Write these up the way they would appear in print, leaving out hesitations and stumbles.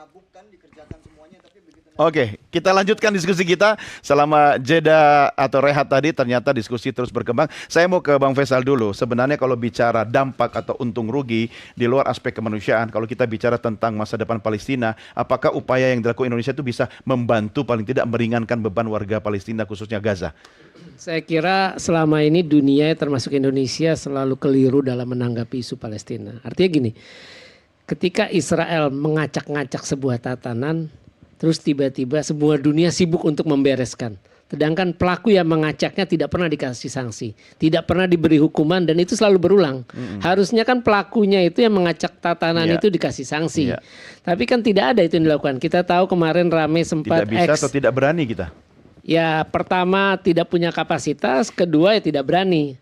mabuk kan dikerjakan semuanya, tapi begitu. Oke, kita lanjutkan diskusi kita selama jeda atau rehat tadi. Ternyata diskusi terus berkembang. Saya mau ke Bang Faisal dulu. Sebenarnya kalau bicara dampak atau untung rugi di luar aspek kemanusiaan, kalau kita bicara tentang masa depan Palestina, apakah upaya yang dilakukan Indonesia itu bisa membantu paling tidak meringankan beban warga Palestina khususnya Gaza? Saya kira selama ini dunia termasuk Indonesia selalu keliru dalam menanggapi isu Palestina. Artinya gini, ketika Israel mengacak-ngacak sebuah tatanan, terus tiba-tiba semua dunia sibuk untuk membereskan. Sedangkan pelaku yang mengacaknya tidak pernah dikasih sanksi, tidak pernah diberi hukuman, dan itu selalu berulang. Harusnya kan pelakunya itu yang mengacak tatanan itu dikasih sanksi. Tapi kan tidak ada itu yang dilakukan. Kita tahu kemarin rame sempat Tidak bisa atau tidak berani kita? Ya pertama tidak punya kapasitas, kedua ya tidak berani.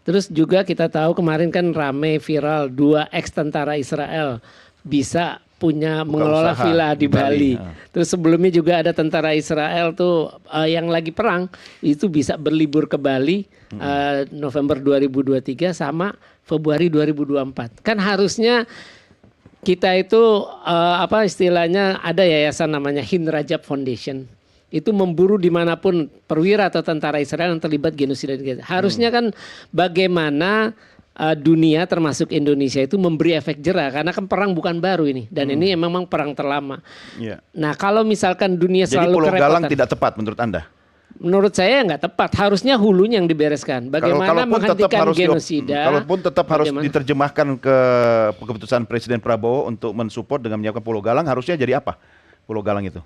Terus juga kita tahu kemarin kan rame viral 2 ex tentara Israel bisa punya mengelola villa di Bali. Terus sebelumnya juga ada tentara Israel tuh yang lagi perang itu bisa berlibur ke Bali November 2023 sama Februari 2024. Kan harusnya kita itu apa istilahnya, ada yayasan namanya Hind Rajab Foundation. Itu memburu dimanapun perwira atau tentara Israel yang terlibat genosida di Gaza. Harusnya kan bagaimana dunia termasuk Indonesia itu memberi efek jera, karena kan perang bukan baru ini, dan ini memang perang terlama. Nah kalau misalkan dunia selalu Pulau Galang tidak tepat menurut Anda? Menurut saya nggak tepat, harusnya hulunya yang dibereskan. Bagaimana menghentikan genosida? Kalaupun tetap harus diterjemahkan ke keputusan Presiden Prabowo untuk mensupport dengan menyiapkan Pulau Galang, harusnya jadi apa Pulau Galang itu?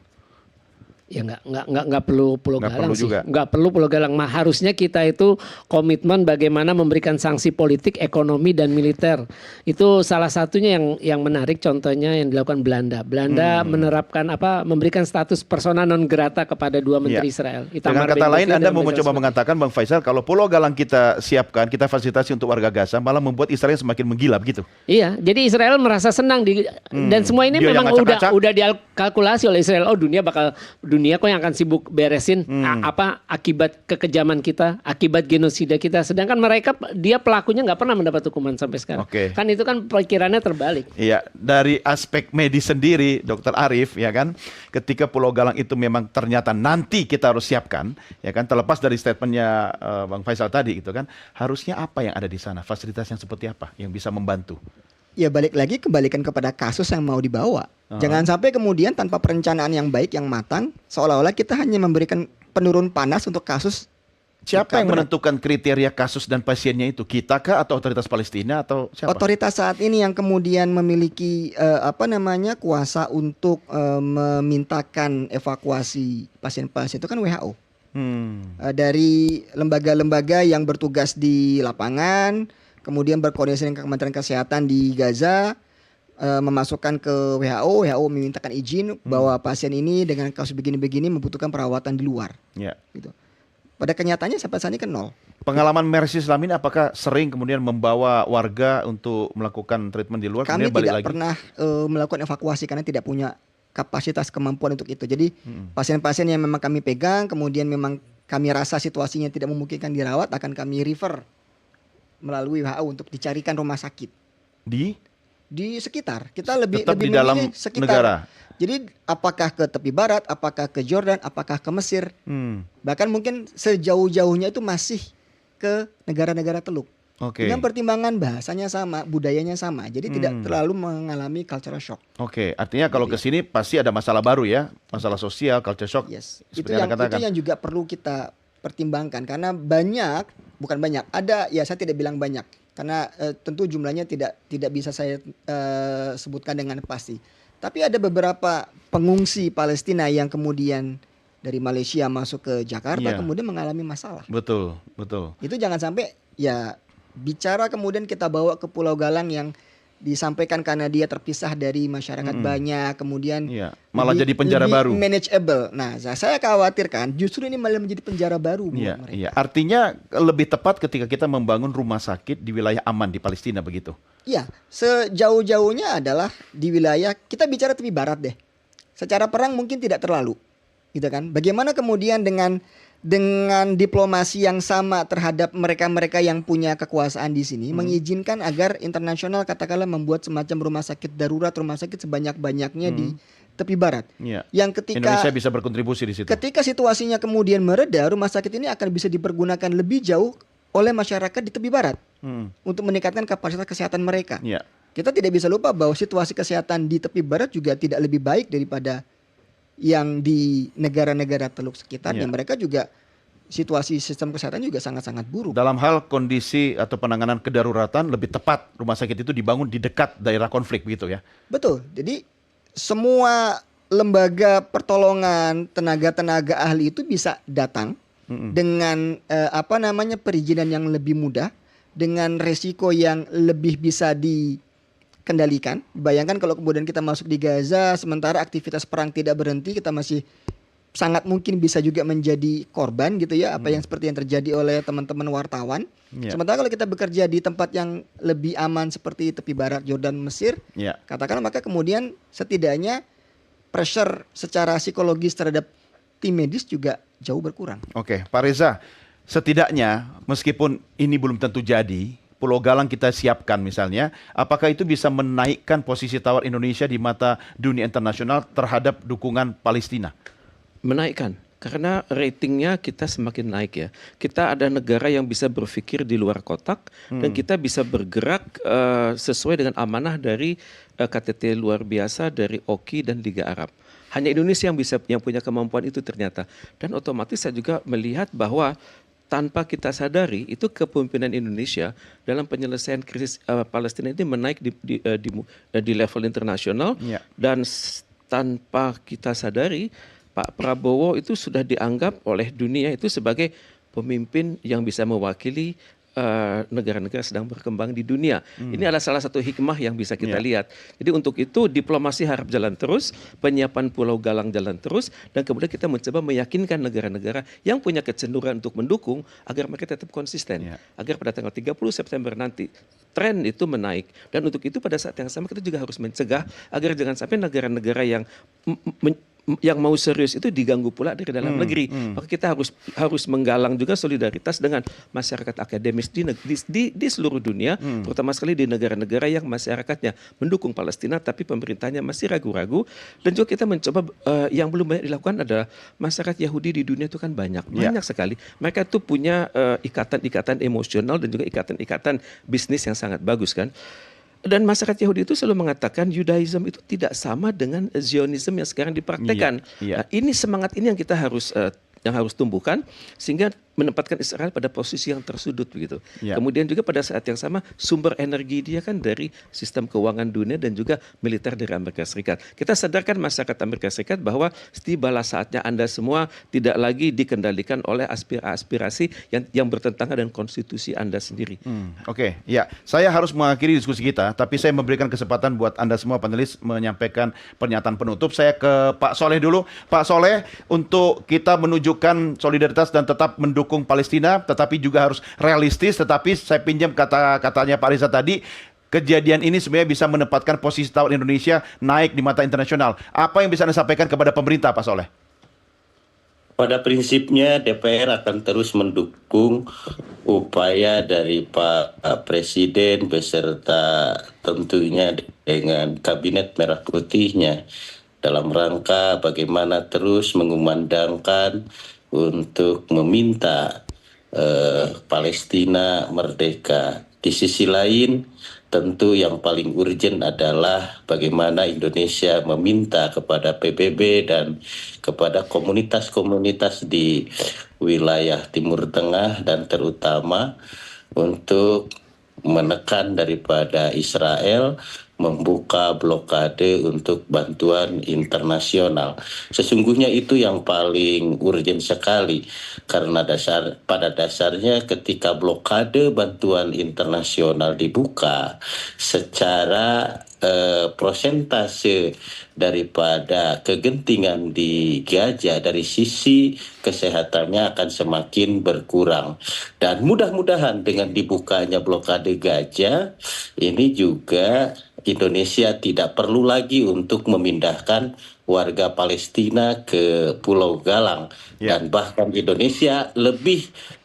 Ya nggak perlu Pulau Galang perlu sih. juga. Nggak perlu Pulau Galang. Harusnya kita itu komitmen bagaimana memberikan sanksi politik, ekonomi dan militer. Itu salah satunya yang menarik, contohnya yang dilakukan Belanda. Belanda menerapkan memberikan status persona non grata kepada 2 menteri Israel. Dengan kata lain, Anda mau mencoba mengatakan Bang Faisal, kalau Pulau Galang kita siapkan, kita fasilitasi untuk warga Gaza, malah membuat Israel semakin menggila begitu. Iya, jadi Israel merasa senang dan semua ini Dia memang udah dikalkulasi oleh Israel. Oh, dunia kok yang akan sibuk beresin akibat kekejaman kita, akibat genosida kita. Sedangkan dia pelakunya nggak pernah mendapat hukuman sampai sekarang. Kan itu kan pikirannya terbalik. Iya, dari aspek medis sendiri, Dokter Arief, ya kan, ketika Pulau Galang itu memang ternyata nanti kita harus siapkan, ya kan, terlepas dari statementnya Bang Faisal tadi, gitu kan, harusnya apa yang ada di sana, fasilitas yang seperti apa yang bisa membantu? Ya balik lagi, kembalikan kepada kasus yang mau dibawa. Jangan sampai kemudian tanpa perencanaan yang baik, yang matang, seolah-olah kita hanya memberikan penurun panas untuk kasus. Siapa yang menentukan kriteria kasus dan pasiennya itu? Kita kah atau otoritas Palestina atau siapa? Otoritas saat ini yang kemudian memiliki kuasa untuk memintakan evakuasi pasien-pasien itu kan WHO. Dari lembaga-lembaga yang bertugas di lapangan, kemudian berkoordinasi dengan Kementerian Kesehatan di Gaza, memasukkan ke WHO memintakan izin bahwa pasien ini dengan kasus begini-begini membutuhkan perawatan di luar. Gitu. Pada kenyataannya sampai saat ini kan 0. Pengalaman Mercy Slamin apakah sering kemudian membawa warga untuk melakukan treatment di luar? Kami tidak pernah melakukan evakuasi karena tidak punya kapasitas kemampuan untuk itu. Jadi pasien-pasien yang memang kami pegang, kemudian memang kami rasa situasinya tidak memungkinkan dirawat, akan kami refer melalui WHO untuk dicarikan rumah sakit di sekitar. Kita lebih di dalam sekitar negara. Jadi apakah ke tepi barat, apakah ke Jordan, apakah ke Mesir, bahkan mungkin sejauh-jauhnya itu masih ke negara-negara Teluk. Dengan pertimbangan bahasanya sama, budayanya sama, jadi tidak terlalu mengalami cultural shock. Artinya kalau ke sini pasti ada masalah baru ya, masalah sosial, culture shock. Itu yang juga perlu kita pertimbangkan, karena saya tidak bilang banyak, karena tentu jumlahnya tidak bisa saya sebutkan dengan pasti. Tapi ada beberapa pengungsi Palestina yang kemudian dari Malaysia masuk ke Jakarta kemudian mengalami masalah. Betul. Itu jangan sampai bicara kemudian kita bawa ke Pulau Galang yang disampaikan karena dia terpisah dari masyarakat banyak, kemudian malah jadi penjara baru. Manageable. Nah, saya khawatirkan justru ini malah menjadi penjara baru buat mereka. Artinya lebih tepat ketika kita membangun rumah sakit di wilayah aman di Palestina begitu. Iya, sejauh-jauhnya adalah di wilayah, kita bicara tepi barat deh. Secara perang mungkin tidak terlalu, gitu kan? Bagaimana kemudian dengan dengan diplomasi yang sama terhadap mereka-mereka yang punya kekuasaan di sini mengizinkan agar internasional katakanlah membuat semacam rumah sakit darurat, rumah sakit sebanyak-banyaknya di tepi barat. Ya. Yang ketika Indonesia bisa berkontribusi di situ. ketika situasinya kemudian mereda, rumah sakit ini akan bisa dipergunakan lebih jauh oleh masyarakat di tepi barat untuk meningkatkan kapasitas kesehatan mereka. Ya. Kita tidak bisa lupa bahwa situasi kesehatan di tepi barat juga tidak lebih baik daripada yang di negara-negara teluk sekitarnya. Mereka juga situasi sistem kesehatan juga sangat-sangat buruk. Dalam hal kondisi atau penanganan kedaruratan lebih tepat rumah sakit itu dibangun di dekat daerah konflik begitu ya. Betul. Jadi semua lembaga pertolongan, tenaga-tenaga ahli itu bisa datang dengan perizinan yang lebih mudah, dengan resiko yang lebih bisa dikendalikan. Bayangkan kalau kemudian kita masuk di Gaza, sementara aktivitas perang tidak berhenti, kita masih sangat mungkin bisa juga menjadi korban gitu ya, apa yang seperti yang terjadi oleh teman-teman wartawan. Sementara kalau kita bekerja di tempat yang lebih aman seperti tepi barat Yordan, Mesir, katakanlah, maka kemudian setidaknya pressure secara psikologis terhadap tim medis juga jauh berkurang. Oke, Pak Reza, setidaknya meskipun ini belum tentu jadi, Pulau Galang kita siapkan misalnya, apakah itu bisa menaikkan posisi tawar Indonesia di mata dunia internasional terhadap dukungan Palestina? Menaikkan, karena ratingnya kita semakin naik ya. Kita ada negara yang bisa berpikir di luar kotak dan kita bisa bergerak sesuai dengan amanah dari KTT luar biasa dari OKI dan Liga Arab. Hanya Indonesia yang punya kemampuan itu ternyata. Dan otomatis saya juga melihat bahwa tanpa kita sadari itu kepemimpinan Indonesia dalam penyelesaian krisis Palestina ini menaik di level internasional dan tanpa kita sadari Pak Prabowo itu sudah dianggap oleh dunia itu sebagai pemimpin yang bisa mewakili negara-negara sedang berkembang di dunia. Ini adalah salah satu hikmah yang bisa kita lihat. Jadi untuk itu diplomasi harap jalan terus, penyiapan Pulau Galang jalan terus, dan kemudian kita mencoba meyakinkan negara-negara yang punya kecenderungan untuk mendukung agar mereka tetap konsisten. Agar pada tanggal 30 September nanti tren itu menaik. Dan untuk itu pada saat yang sama kita juga harus mencegah agar jangan sampai negara-negara yang mau serius itu diganggu pula dari dalam negeri. Maka kita harus menggalang juga solidaritas dengan masyarakat akademis di seluruh dunia, terutama sekali di negara-negara yang masyarakatnya mendukung Palestina tapi pemerintahnya masih ragu-ragu. Dan juga kita mencoba yang belum banyak dilakukan adalah masyarakat Yahudi di dunia itu kan banyak sekali. Mereka tuh punya ikatan-ikatan emosional dan juga ikatan-ikatan bisnis yang sangat bagus kan. Dan masyarakat Yahudi itu selalu mengatakan Judaism itu tidak sama dengan Zionism yang sekarang dipraktekkan. Nah, ini semangat ini yang kita harus tumbuhkan sehingga menempatkan Israel pada posisi yang tersudut begitu. Kemudian juga pada saat yang sama sumber energi dia kan dari sistem keuangan dunia dan juga militer dari Amerika Serikat. Kita sadarkan masyarakat Amerika Serikat bahwa tibalah saatnya Anda semua tidak lagi dikendalikan oleh aspirasi yang bertentangan dengan konstitusi Anda sendiri. Oke, ya. Saya harus mengakhiri diskusi kita, tapi saya memberikan kesempatan buat Anda semua panelis menyampaikan pernyataan penutup. Saya ke Pak Soleh dulu. Pak Soleh, untuk kita menunjukkan solidaritas dan tetap mendukung Palestina, tetapi juga harus realistis. Tetapi saya pinjam kata-katanya Pak Reza tadi, kejadian ini sebenarnya bisa menempatkan posisi tawar Indonesia naik di mata internasional. Apa yang bisa Anda sampaikan kepada pemerintah, Pak Soleh? Pada prinsipnya DPR akan terus mendukung upaya dari Pak Presiden beserta tentunya dengan Kabinet Merah Putihnya dalam rangka bagaimana terus mengumandangkan untuk meminta Palestina merdeka. Di sisi lain, tentu yang paling urgent adalah bagaimana Indonesia meminta kepada PBB dan kepada komunitas-komunitas di wilayah Timur Tengah dan terutama untuk menekan daripada Israel membuka blokade untuk bantuan internasional. Sesungguhnya itu yang paling urgent sekali karena pada dasarnya ketika blokade bantuan internasional dibuka secara prosentase daripada kegentingan di Gaza dari sisi kesehatannya akan semakin berkurang. Dan mudah-mudahan dengan dibukanya blokade Gaza ini juga Indonesia tidak perlu lagi untuk memindahkan warga Palestina ke Pulau Galang, dan bahkan Indonesia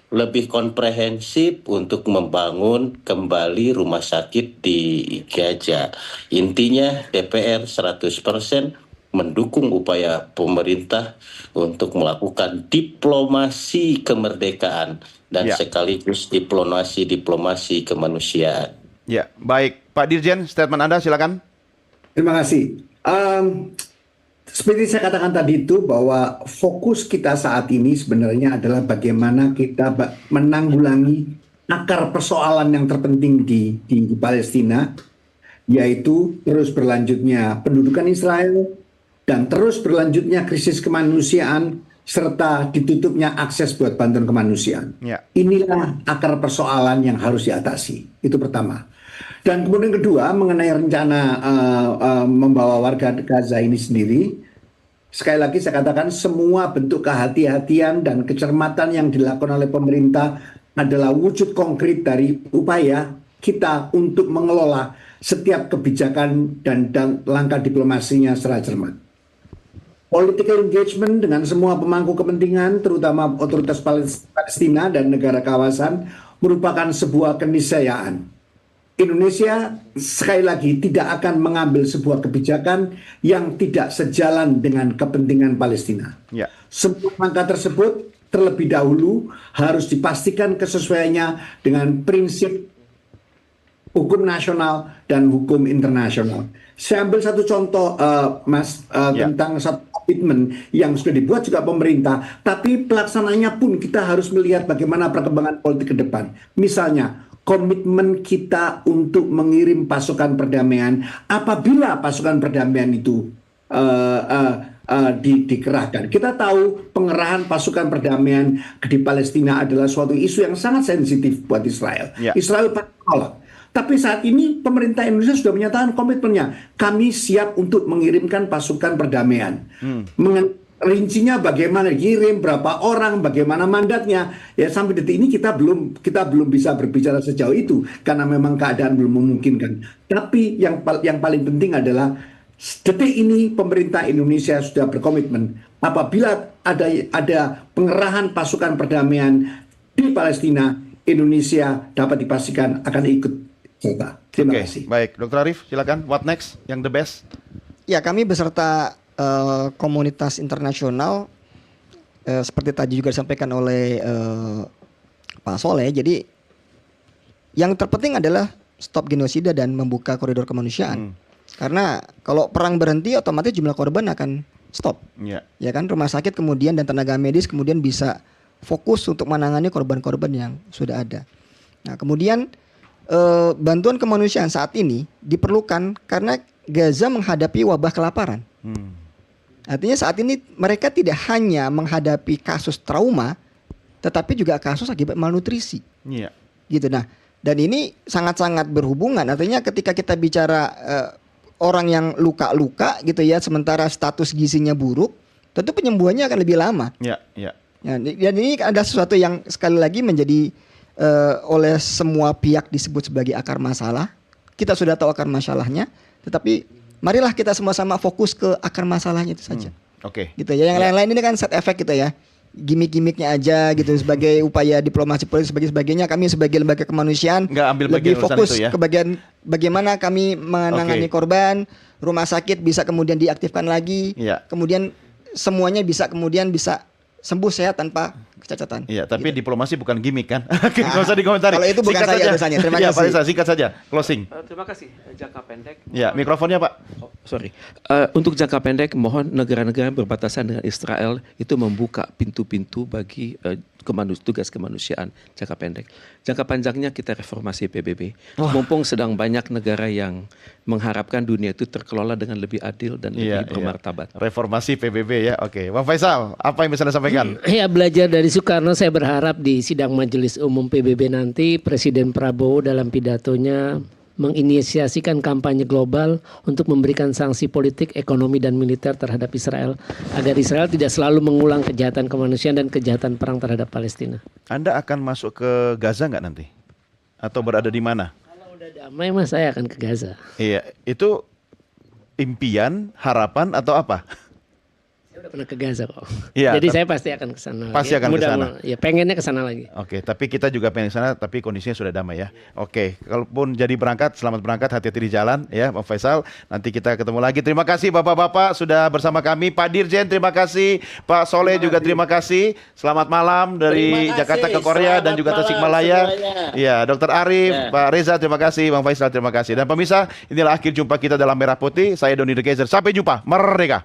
lebih komprehensif untuk membangun kembali rumah sakit di Gaza. Intinya DPR 100% mendukung upaya pemerintah untuk melakukan diplomasi kemerdekaan dan sekaligus diplomasi kemanusiaan. Ya, baik. Pak Dirjen, statement Anda silakan. Terima kasih. Seperti saya katakan tadi itu bahwa fokus kita saat ini sebenarnya adalah bagaimana kita menanggulangi akar persoalan yang terpenting di Palestina, yaitu terus berlanjutnya pendudukan Israel dan terus berlanjutnya krisis kemanusiaan serta ditutupnya akses buat bantuan kemanusiaan. Inilah akar persoalan yang harus diatasi. Itu pertama. Dan kemudian kedua, mengenai rencana membawa warga Gaza ini sendiri, sekali lagi saya katakan semua bentuk kehati-hatian dan kecermatan yang dilakukan oleh pemerintah adalah wujud konkret dari upaya kita untuk mengelola setiap kebijakan dan langkah diplomasinya secara cermat. Political engagement dengan semua pemangku kepentingan, terutama otoritas Palestina dan negara kawasan, merupakan sebuah keniscayaan. Indonesia sekali lagi tidak akan mengambil sebuah kebijakan yang tidak sejalan dengan kepentingan Palestina. Semua langkah tersebut terlebih dahulu harus dipastikan kesesuaiannya dengan prinsip hukum nasional dan hukum internasional. Saya ambil satu contoh, Mas, tentang satu komitmen yang sudah dibuat juga pemerintah, tapi pelaksananya pun kita harus melihat bagaimana perkembangan politik ke depan. Misalnya, komitmen kita untuk mengirim pasukan perdamaian apabila pasukan perdamaian itu dikerahkan. Kita tahu pengerahan pasukan perdamaian di Palestina adalah suatu isu yang sangat sensitif buat Israel. Israel menolak. Tapi saat ini pemerintah Indonesia sudah menyatakan komitmennya. Kami siap untuk mengirimkan pasukan perdamaian. Rincinya bagaimana kirim, berapa orang, bagaimana mandatnya, ya sampai detik ini kita belum bisa berbicara sejauh itu karena memang keadaan belum memungkinkan. Tapi yang paling penting adalah detik ini pemerintah Indonesia sudah berkomitmen apabila ada pengerahan pasukan perdamaian di Palestina, Indonesia dapat dipastikan akan ikut serta. Terima kasih. Baik, Dr. Arief, silakan. What next? Yang the best? Ya, kami beserta komunitas internasional seperti tadi juga disampaikan oleh Pak Soleh. Jadi yang terpenting adalah stop genosida dan membuka koridor kemanusiaan. Karena kalau perang berhenti otomatis jumlah korban akan stop. Ya kan, rumah sakit kemudian dan tenaga medis kemudian bisa fokus untuk menangani korban-korban yang sudah ada. Nah, kemudian bantuan kemanusiaan saat ini diperlukan karena Gaza menghadapi wabah kelaparan. Artinya saat ini mereka tidak hanya menghadapi kasus trauma, tetapi juga kasus akibat malnutrisi. Gitu. Nah, dan ini sangat-sangat berhubungan. Artinya ketika kita bicara orang yang luka-luka gitu ya, sementara status gizinya buruk, tentu penyembuhannya akan lebih lama. Dan ini ada sesuatu yang sekali lagi menjadi oleh semua pihak disebut sebagai akar masalah. Kita sudah tahu akar masalahnya, tetapi marilah kita sama-sama fokus ke akar masalahnya itu saja. Gitu ya. Yang lain-lain ini kan side effect gitu ya. Gimik-gimiknya aja gitu sebagai upaya diplomasi politik sebagainya. Kami sebagai lembaga kemanusiaan lebih fokus ke bagian bagaimana kami menangani korban, rumah sakit bisa kemudian diaktifkan lagi. Kemudian semuanya bisa sembuh sehat tanpa kecacatan. Tapi diplomasi bukan gimmick kan? Nggak usah dikomentari. Kalau itu bukan saya urusannya. Terima kasih. Pak Risa, singkat saja. Closing. Terima kasih. Jangka pendek. Mikrofonnya Pak. Untuk jangka pendek, mohon negara-negara berbatasan dengan Israel itu membuka pintu-pintu bagi tugas kemanusiaan jangka pendek. Jangka panjangnya kita reformasi PBB. Mumpung sedang banyak negara yang mengharapkan dunia itu terkelola dengan lebih adil dan lebih bermartabat. Reformasi PBB ya. Bang Faisal, apa yang bisa Anda sampaikan? Ya, belajar dari Soekarno, saya berharap di sidang Majelis Umum PBB nanti Presiden Prabowo dalam pidatonya menginisiasikan kampanye global untuk memberikan sanksi politik, ekonomi, dan militer terhadap Israel agar Israel tidak selalu mengulang kejahatan kemanusiaan dan kejahatan perang terhadap Palestina. Anda akan masuk ke Gaza nggak nanti? Atau berada di mana? Kalau udah Damai mas, saya akan ke Gaza. Iya, itu impian, harapan atau apa? Saya udah pernah ke Gaza kok. Iya, Jadi saya pasti akan ke sana. Pasti akan ke sana. Ya pengennya ke sana lagi. Oke, tapi kita juga pengen ke sana, tapi kondisinya sudah damai ya. Oke, kalaupun jadi berangkat, selamat berangkat, hati-hati di jalan ya, Bang Faisal. Nanti kita ketemu lagi. Terima kasih Bapak-Bapak sudah bersama kami. Pak Dirjen, terima kasih. Pak Soleh juga terima kasih. Selamat malam dari Terima kasih. Jakarta ke Korea dan Selamat juga malam Tasikmalaya. semuanya. Iya, Dr. Arif, Ya. Pak Reza, terima kasih. Bang Faisal, terima kasih. Dan pemirsa, inilah akhir jumpa kita dalam Merah Putih. Saya Doni The Kaiser. Sampai jumpa. Merdeka.